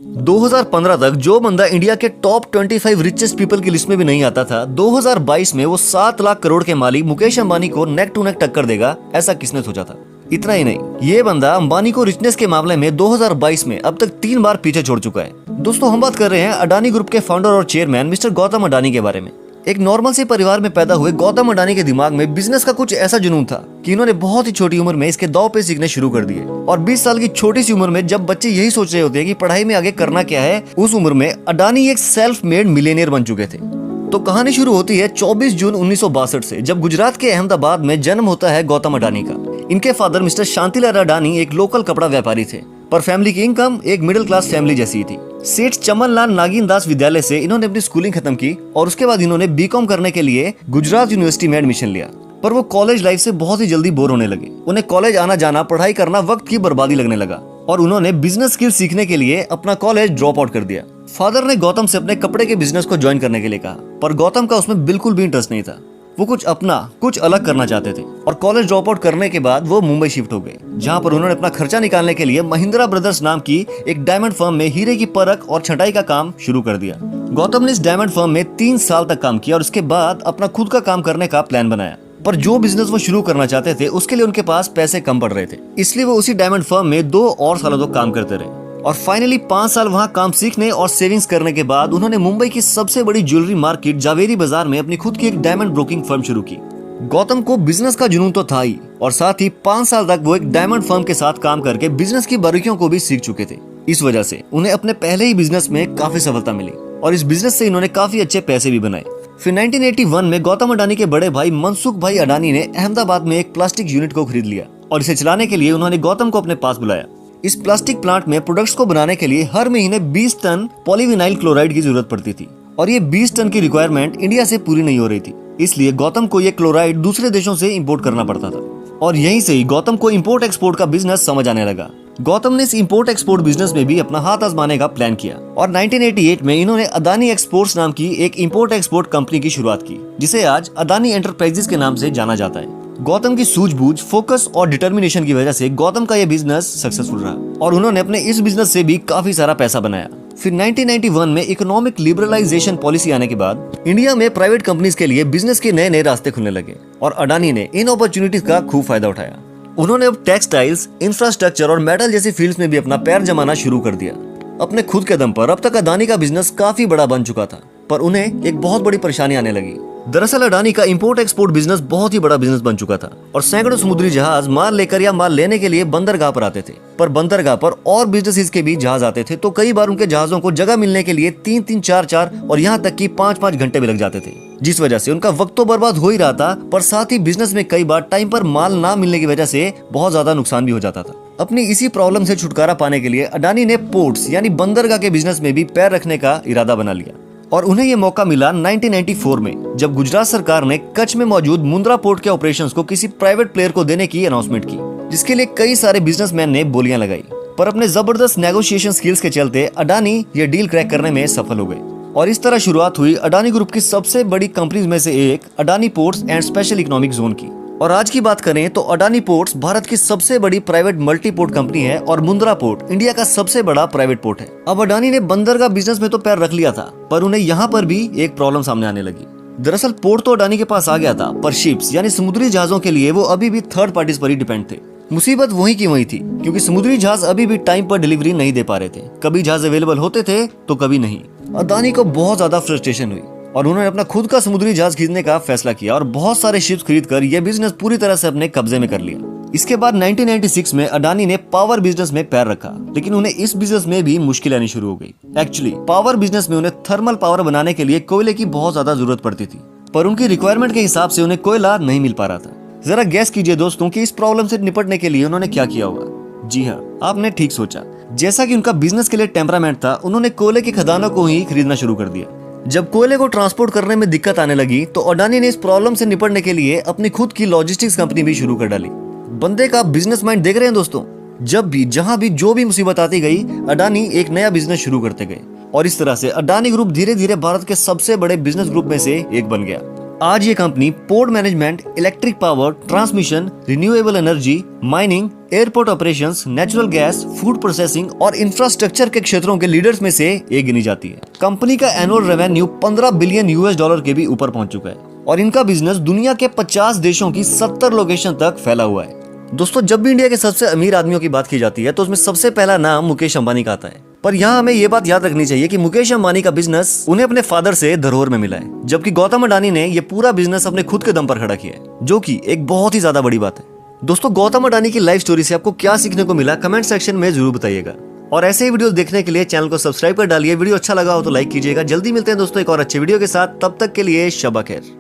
2015 तक जो बंदा इंडिया के टॉप 25 रिचेस्ट पीपल की लिस्ट में भी नहीं आता था, 2022 में वो 7 लाख करोड़ के मालिक मुकेश अंबानी को नेक टू नेक टक्कर देगा, ऐसा किसने सोचा था। इतना ही नहीं, ये बंदा अंबानी को रिचनेस के मामले में 2022 में अब तक 3 बार पीछे छोड़ चुका है। दोस्तों, हम बात कर रहे हैं अडानी ग्रुप के फाउंडर और चेयरमैन मिस्टर गौतम अडानी के बारे में। एक नॉर्मल से परिवार में पैदा हुए गौतम अडानी के दिमाग में बिजनेस का कुछ ऐसा जुनून था कि इन्होंने बहुत ही छोटी उम्र में इसके दांव पे सीखने शुरू कर दिए। और 20 साल की छोटी सी उम्र में जब बच्चे यही सोच रहे होते हैं कि पढ़ाई में आगे करना क्या है, उस उम्र में अडानी एक सेल्फ मेड मिलियनियर बन चुके थे। तो कहानी शुरू होती है 24 जून 1962 से, जब गुजरात के अहमदाबाद में जन्म होता है गौतम अडानी का। इनके फादर मिस्टर शांतिलाल अडानी एक लोकल कपड़ा व्यापारी थे, पर फैमिली की इनकम एक मिडिल क्लास फैमिली जैसी थी। सेठ चमनलाल नागिन दास विद्यालय से इन्होंने अपनी स्कूलिंग खत्म की और उसके बाद इन्होंने बीकॉम करने के लिए गुजरात यूनिवर्सिटी में एडमिशन लिया। पर वो कॉलेज लाइफ से बहुत ही जल्दी बोर होने लगे। उन्हें कॉलेज आना जाना, पढ़ाई करना वक्त की बर्बादी लगने लगा और उन्होंने बिजनेस स्किल सीखने के लिए अपना कॉलेज ड्रॉप आउट कर दिया। फादर ने गौतम से अपने कपड़े के बिजनेस को ज्वाइन करने के लिए कहा, पर गौतम का उसमें बिल्कुल भी इंटरेस्ट नहीं था। वो कुछ अपना, कुछ अलग करना चाहते थे और कॉलेज ड्रॉप आउट करने के बाद वो मुंबई शिफ्ट हो गए, जहां पर उन्होंने अपना खर्चा निकालने के लिए महिंद्रा ब्रदर्स नाम की एक डायमंड फर्म में हीरे की परख और छटाई का काम शुरू कर दिया। गौतम ने इस डायमंड फर्म में 3 साल तक काम किया और उसके बाद अपना खुद का काम करने का प्लान बनाया। पर जो बिजनेस वो शुरू करना चाहते थे उसके लिए उनके पास पैसे कम पड़ रहे थे, इसलिए वो उसी डायमंड फर्म में 2 और सालों तक काम करते रहे। और फाइनली 5 साल वहाँ काम सीखने और सेविंग्स करने के बाद उन्होंने मुंबई की सबसे बड़ी ज्वेलरी मार्केट जावेरी बाजार में अपनी खुद की एक डायमंड ब्रोकिंग फर्म शुरू की। गौतम को बिजनेस का जुनून तो था ही, और साथ ही 5 साल तक वो एक डायमंड फर्म के साथ काम करके बिजनेस की बारीकियों को भी सीख चुके थे। इस वजह से उन्हें अपने पहले ही बिजनेस में काफी सफलता मिली और इस बिजनेस से इन्होंने काफी अच्छे पैसे भी बनाए। फिर 1981 में गौतम अडानी के बड़े भाई मनसुख भाई अडानी ने अहमदाबाद में एक प्लास्टिक यूनिट को खरीद लिया और इसे चलाने के लिए उन्होंने गौतम को अपने पास बुलाया। इस प्लास्टिक प्लांट में प्रोडक्ट्स को बनाने के लिए हर महीने 20 टन पॉलीविनाइल क्लोराइड की जरूरत पड़ती थी और ये 20 टन की रिक्वायरमेंट इंडिया से पूरी नहीं हो रही थी, इसलिए गौतम को ये क्लोराइड दूसरे देशों से इंपोर्ट करना पड़ता था। और यहीं से ही गौतम को इंपोर्ट एक्सपोर्ट का बिजनेस समझ आने लगा। गौतम ने इस इंपोर्ट एक्सपोर्ट बिजनेस में भी अपना हाथ आजमाने का प्लान किया और 1988 में इन्होंने अडानी एक्सपोर्ट्स नाम की एक इंपोर्ट एक्सपोर्ट कंपनी की शुरुआत की, जिसे आज अडानी एंटरप्राइजेस के नाम से जाना जाता है। गौतम की सूझबूझ, फोकस और डिटर्मिनेशन की वजह से गौतम का यह बिजनेस सक्सेसफुल रहा और उन्होंने अपने इस बिजनेस से भी काफी सारा पैसा बनाया। फिर 1991 में इकोनॉमिक लिबरलाइजेशन पॉलिसी आने के बाद इंडिया में प्राइवेट कंपनीज के लिए बिजनेस के नए नए रास्ते खुलने लगे और अडानी ने इन अपॉर्चुनिटीज का खूब फायदा उठाया। उन्होंने अब टेक्सटाइल्स, इंफ्रास्ट्रक्चर और मेटल जैसी फील्ड्स में भी अपना पैर जमाना शुरू कर दिया। अपने खुद के दम पर अब तक अडानी का बिजनेस काफी बड़ा बन चुका था, पर उन्हें एक बहुत बड़ी परेशानी आने लगी। दरअसल अडानी का इंपोर्ट एक्सपोर्ट बिजनेस बहुत ही बड़ा बिजनेस बन चुका था और सैकड़ों समुद्री जहाज माल लेकर या माल लेने के लिए बंदरगाह पर आते थे। पर बंदरगाह पर और बिजनेसेस के भी जहाज आते थे, तो कई बार उनके जहाजों को जगह मिलने के लिए 3-3, 4-4 और यहाँ तक कि 5-5 घंटे भी लग जाते थे, जिस वजह से उनका वक्त तो बर्बाद हो ही रहा था, पर साथ ही बिजनेस में कई बार टाइम पर माल ना मिलने की वजह से बहुत ज्यादा नुकसान भी हो जाता था। अपनी इसी प्रॉब्लम से छुटकारा पाने के लिए अडानी ने पोर्ट्स यानी बंदरगाह के बिजनेस में भी पैर रखने का इरादा बना लिया और उन्हें ये मौका मिला 1994 में, जब गुजरात सरकार ने कच्छ में मौजूद मुंद्रा पोर्ट के ऑपरेशंस को किसी प्राइवेट प्लेयर को देने की अनाउंसमेंट की, जिसके लिए कई सारे बिजनेसमैन ने बोलियां लगाई। पर अपने जबरदस्त नेगोशिएशन स्किल्स के चलते अडानी ये डील क्रैक करने में सफल हो गए और इस तरह शुरुआत हुई अडानी ग्रुप की सबसे बड़ी कंपनीज में से एक Adani ports and special economic zone की। और आज की बात करें तो अडानी पोर्ट्स भारत की सबसे बड़ी प्राइवेट मल्टी पोर्ट कंपनी है और मुंद्रा पोर्ट इंडिया का सबसे बड़ा प्राइवेट पोर्ट है। अब अडानी ने बंदरगाह बिजनेस में तो पैर रख लिया था, पर उन्हें यहाँ पर भी एक प्रॉब्लम सामने आने लगी। दरअसल पोर्ट तो अडानी के पास आ गया था, पर शिप्स यानी समुद्री जहाजों के लिए वो अभी भी थर्ड पार्टीज पर ही डिपेंड थे। मुसीबत वही की वही थी, क्योंकि समुद्री जहाज अभी भी टाइम पर डिलीवरी नहीं दे पा रहे थे। कभी जहाज अवेलेबल होते थे तो कभी नहीं। अडानी को बहुत ज्यादा फ्रस्ट्रेशन हुई और उन्होंने अपना खुद का समुद्री जहाज खरीदने का फैसला किया और बहुत सारे शिप्स खरीदकर यह बिजनेस पूरी तरह से अपने कब्जे में कर लिया। इसके बाद 1996 में अडानी ने पावर बिजनेस में पैर रखा, लेकिन उन्हें इस बिजनेस में भी मुश्किल आनी शुरू हो गई। एक्चुअली पावर बिजनेस में उन्हें थर्मल पावर बनाने के लिए कोयले की बहुत ज्यादा जरूरत पड़ती थी, पर उनकी रिक्वायरमेंट के हिसाब से उन्हें कोयला नहीं मिल पा रहा था। जरा गैस कीजिए दोस्तों कि इस प्रॉब्लम से निपटने के लिए उन्होंने क्या किया होगा। जी हाँ, आपने ठीक सोचा। जैसा कि उनका बिजनेस के लिए टेम्परामेंट था, उन्होंने कोयले की खदानों को ही खरीदना शुरू कर दिया। जब कोयले को ट्रांसपोर्ट करने में दिक्कत आने लगी तो अडानी ने इस प्रॉब्लम से निपटने के लिए अपनी खुद की लॉजिस्टिक्स कंपनी भी शुरू कर डाली। बंदे का बिजनेस माइंड देख रहे हैं दोस्तों। जब भी, जहां भी, जो भी मुसीबत आती गई, अडानी एक नया बिजनेस शुरू करते गए और इस तरह से अडानी ग्रुप धीरे धीरे भारत के सबसे बड़े बिजनेस ग्रुप में से एक बन गया। आज ये company port management, electric power, transmission, renewable energy, mining, airport operations, natural gas, food processing और इंफ्रास्ट्रक्चर के क्षेत्रों के लीडर्स में से एक गिनी जाती है। कंपनी का annual revenue 15 billion US dollar के भी ऊपर पहुंच चुका है और इनका बिजनेस दुनिया के 50 देशों की 70 लोकेशन तक फैला हुआ है। दोस्तों, जब भी इंडिया के सबसे अमीर आदमियों की बात की जाती है तो उसमें सबसे पहला नाम मुकेश अंबानी का आता है। पर यहाँ हमें ये बात याद रखनी चाहिए कि मुकेश अंबानी का बिजनेस उन्हें अपने फादर से धरोहर में मिला है, जबकि गौतम अडानी ने ये पूरा बिजनेस अपने खुद के दम पर खड़ा किया है, जो कि एक बहुत ही ज्यादा बड़ी बात है। दोस्तों, गौतम अडानी की लाइफ स्टोरी से आपको क्या सीखने को मिला, कमेंट सेक्शन में जरूर बताइएगा। और ऐसे ही वीडियो देखने के लिए चैनल को सब्सक्राइब कर डालिए। वीडियो अच्छा लगा हो तो लाइक कीजिएगा। जल्दी मिलते हैं दोस्तों एक और अच्छे वीडियो के साथ, तब तक के लिए शब खैर।